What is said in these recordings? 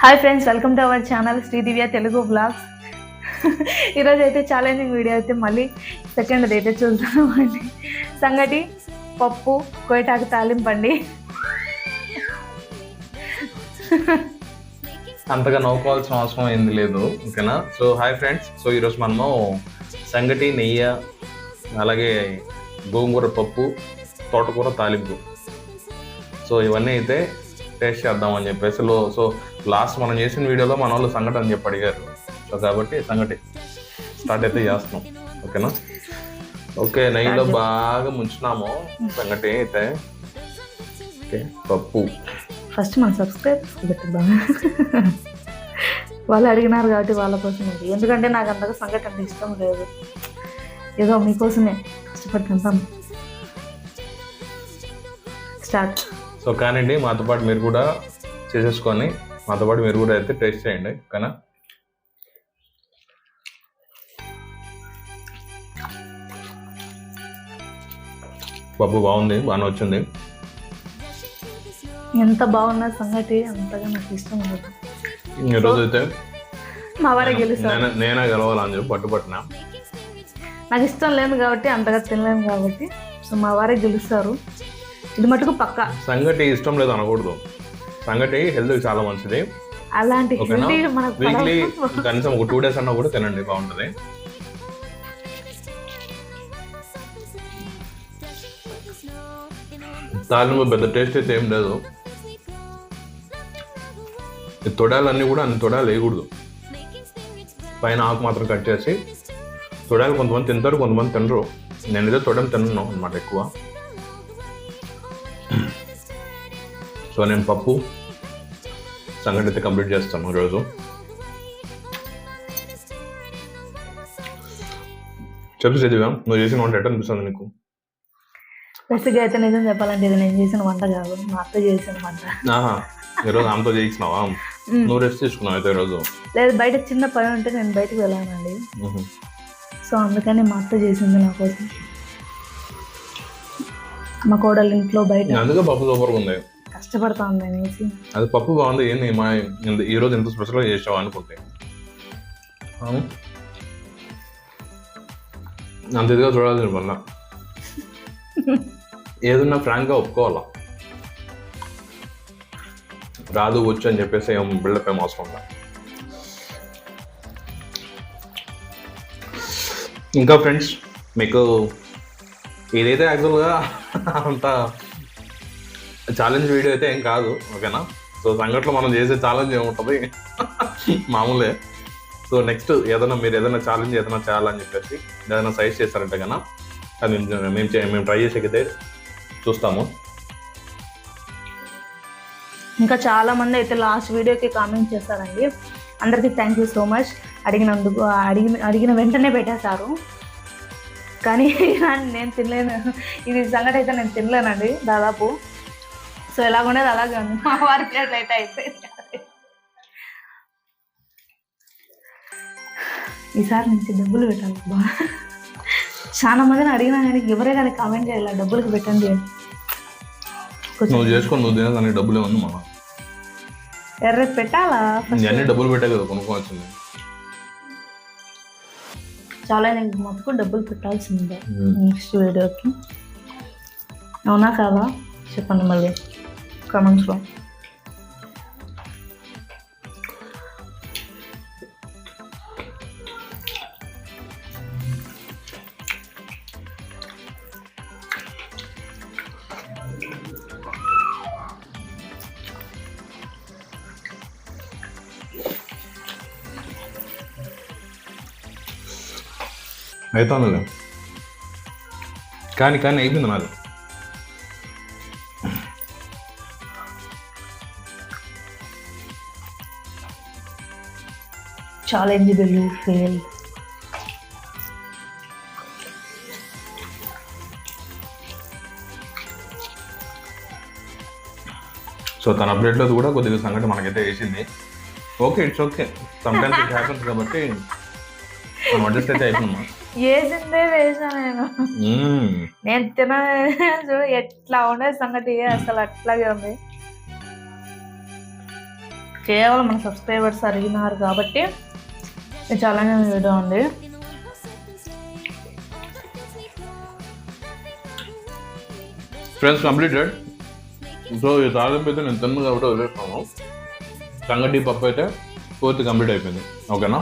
Hi friends, welcome to our channel Sridivya Telugu blogs. ఈరోజు అయితే challenging video అయితే మళ్ళీ సెకండ్ అయితే చూద్దామండి. సంగటి పప్పు కోయటాకు తాలింపండి. అంతగా నవ్వుకోవాల్సిన అవసరం ఏంది లేదు, ఓకేనా? సో హాయ్ ఫ్రెండ్స్, సో ఈరోజు మనము సంగటి నెయ్యి అలాగే గోంగూర పప్పు తోటకూర తాలింపు సో ఇవన్నీ అయితే టేస్ట్ చేద్దామని చెప్పేసి సో లాస్ట్ మనం చేసిన వీడియోలో మన వాళ్ళు సంగటి అని చెప్పి అడిగారు. సో కాబట్టి సంగటి స్టార్ట్ అయితే చేస్తున్నాం, ఓకేనా? ఓకే, నెయ్యిలో బాగా ముంచున్నాము సంగటి అయితే. ఓకే, పప్పు ఫస్ట్ మనం సబ్స్క్రైబ్ పెట్టుదాం. వాళ్ళు అడిగినారు కాబట్టి వాళ్ళ కోసం, ఎందుకంటే నాకు అంతగా సంగటి అంటే ఇష్టం లేదు. ఏదో మీకోసమే కష్టపడి తింటాం. స్టార్ట్. సో కానివ్వండి, మాతో పాటు మీరు కూడా చేసేసుకొని మాతో పాటు మీరు కూడా అయితే టేస్ట్ చేయండి, ఓకేనా? పప్పు బాగుంది, బాగానే వచ్చింది. ఎంత బాగున్నా సంగటి అంతగా నాకు ఇష్టం లేదు. ఈరోజు అయితే మా వారే గెలుస్తారు. నేనే గెలవాలని చెప్పి పట్టుపట్టినా. నాకు ఇష్టం లేదు కాబట్టి, అంతగా తినలేను కాబట్టి, సో మా వారే గెలుస్తారు. ఇది మటుకు పక్కా. సంగటి ఇష్టం లేదు అనకూడదు, సంగటి హెల్త్కి చాలా మంచిది. అలాంటి వీక్లీ కనీసం ఒక 2 days అన్నా కూడా తినండి, బాగుంటుంది. తాలింపు పెద్ద టేస్ట్ అయితే ఏం లేదు. తొడాలన్నీ కూడా అన్ని తొడాలు వేయకూడదు, పైన ఆకు మాత్రం కట్ చేసి. తొడాలు కొంతమంది తింటారు, కొంతమంది తినరు. నేనైతే తొడని తిన్నాను అనమాట ఎక్కువ. సో నేను పప్పు సంగటి అయితే కంప్లీట్ చేస్తాను ఈరోజు. చెప్పు చదివా, నువ్వు చేసిన వంట ఎట్లా అనిపిస్తుంది నీకు? బెస్ట్గా అయితే నిజం చెప్పాలంటే ఇది నేను చేసిన వంట కాదు, మా అత్త చేసిన వంట. ఈరోజు ఆమెతో చేయించినావా? నువ్వు రెస్ట్ తీసుకున్నావు అయితే ఈరోజు? లేదు, బయట చిన్న పని ఉంటే నేను బయటకు వెళ్ళానండి. సో అందుకని మా అత్త చేసింది నా కోసం. మా కోడలు ఇంట్లో బయట, అందుకే పప్పు సూపర్గా ఉంది. కష్టపడతా ఉంది అనేసి. అది పప్పు బాగుంది. ఏంది మా ఈరోజు ఎంత స్పెషల్గా చేసావు అనుకుంటే అంత ఇదిగా చూడాలి. వల్ల ఏదన్నా ఫ్రాంక్గా ఒప్పుకోవాలా, రాదు వచ్చు అని చెప్పేసి ఏం బిల్డప్ ఏం అవసరం ఉందా. ఇంకా ఫ్రెండ్స్, మీకు ఇదైతే యాక్చువల్గా అంత ఛాలెంజ్ వీడియో అయితే ఏం కాదు, ఓకేనా? సో సంగట్లో మనం చేసే ఛాలెంజ్ ఏముంటుంది, మామూలే. సో నెక్స్ట్ ఏదైనా మీరు ఏదైనా ఛాలెంజ్ ఏదైనా చేయాలని చెప్పేసి ఏదైనా సజెస్ట్ చేస్తారంటే కన్నా అది మేము ట్రై చేసేకైతే చూస్తాము. ఇంకా చాలా మంది అయితే లాస్ట్ వీడియోకి కామెంట్ చేశారండి. అందరికీ థ్యాంక్ యూ సో మచ్. అడిగినందుకు అడిగిన వెంటనే పెట్టేశారు. కానీ నేను తినలేను, ఇది సంగటి అయితే నేను తినలేనండి దాదాపు. సో ఎలాగుండేది అలాగే ఉంది. మా వారి ప్లేట్లు అయితే అయిపోయింది. ఈసారి నుంచి డబ్బులు పెట్టాలి. బాగా చాలా మందిని అడిగినా కానీ ఎవరే కానీ కామెంట్ చేయాలి డబ్బులకి పెట్టండి అని. నువ్వు చేసుకొని నువ్వు తినేదానికి డబ్బులు ఏమన్నా మనం ఎర్ర పెట్టాలా? అన్ని డబ్బులు పెట్టే కదా కొనుక్కోవాల్సింది. చాలా నేను మొత్తం డబ్బులు పెట్టాల్సిందే నెక్స్ట్ వీడియోకి. అవునా కాదా చెప్పండి మళ్ళీ కామెంట్స్లో. అవుతాను కానీ అయిపోయింది నాది. Challenge bill fail. సో తన అప్డేట్లో కూడా కొద్దిగా సంగతి మనకైతే వేసింది. Okay, it's okay, sometimes it happens కాబట్టి మనం అడ్జస్ట్ అయితే అయిపోయినా. వేసిందే వేసా నేను తిన చూడు ఎట్లా ఉండే సంగతి, అసలు అట్లాగే ఉంది. కేవలం మన సబ్స్క్రైబర్స్ అడిగినారు కాబట్టి ఇది ఛాలెంజింగ్ వీడియో అండి. Friends completed. సో ఈ తాలింపు అయితే నేను తిన్నాను కాబట్టి వదిలేస్తాను. సంగటి పప్పు అయితే పూర్తి కంప్లీట్ అయిపోయింది. ఓకేనా?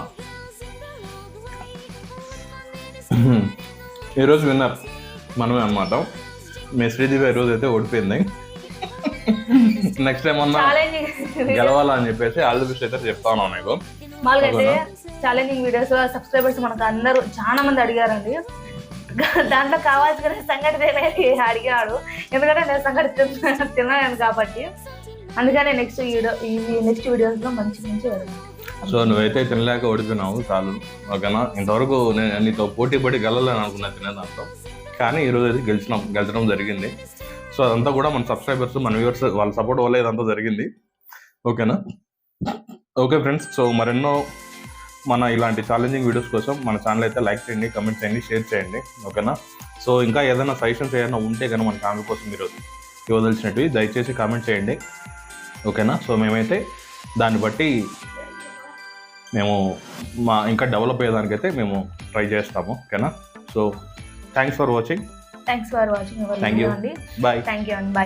ఈరోజు విన్నర్ మనమే అనమాట. మీ శ్రీదేవి ఈరోజు అయితే ఓడిపోయింది. నెక్స్ట్ టైం అన్నా గెలవాలా అని చెప్పేసి ఆల్ ది బెస్ట్ అయితే చెప్తా ఉన్నాను నీకు. మామూలుగా అయితే ఛాలెంజింగ్ వీడియోస్ సబ్స్క్రైబర్స్ మనకు అందరూ చాలా మంది అడిగారండి. దాంట్లో కావాల్సిన సంగటి అడిగాడు, ఎందుకంటే నేను సంగటి తిన్నాను కాబట్టి. అందుకనే నెక్స్ట్ వీడియోస్లో మంచి వెళ్తాను. సో నువ్వైతే తినలేక ఓడిపోయినావు చాలు. ఓకేనా? ఇంతవరకు నేను నీతో పోటీ పడి గెలలేని అనుకున్నా తినే దాంట్లో, కానీ ఈరోజు అయితే గెలిచడం జరిగింది. సో అదంతా కూడా మన సబ్స్క్రైబర్స్, మన వ్యూవర్స్ వాళ్ళ సపోర్ట్ వల్ల ఇదంతా జరిగింది. ఓకేనా? ఓకే ఫ్రెండ్స్, సో మరెన్నో మన ఇలాంటి ఛాలెంజింగ్ వీడియోస్ కోసం మన ఛానల్ అయితే లైక్ చేయండి, కమెంట్ చేయండి, షేర్ చేయండి. ఓకేనా? సో ఇంకా ఏదైనా సజెషన్స్ ఏదైనా ఉంటే కనుక మన ఛానల్ కోసం మీరు ఇవ్వదలిచినవి దయచేసి కామెంట్ చేయండి. ఓకేనా? సో మేమైతే దాన్ని బట్టి మేము ఇంకా డెవలప్ అయ్యేదానికైతే మేము ట్రై చేస్తాము. ఓకేనా? So thanks for watching. Thank you. Bye. Thank you అండి. బాయ్.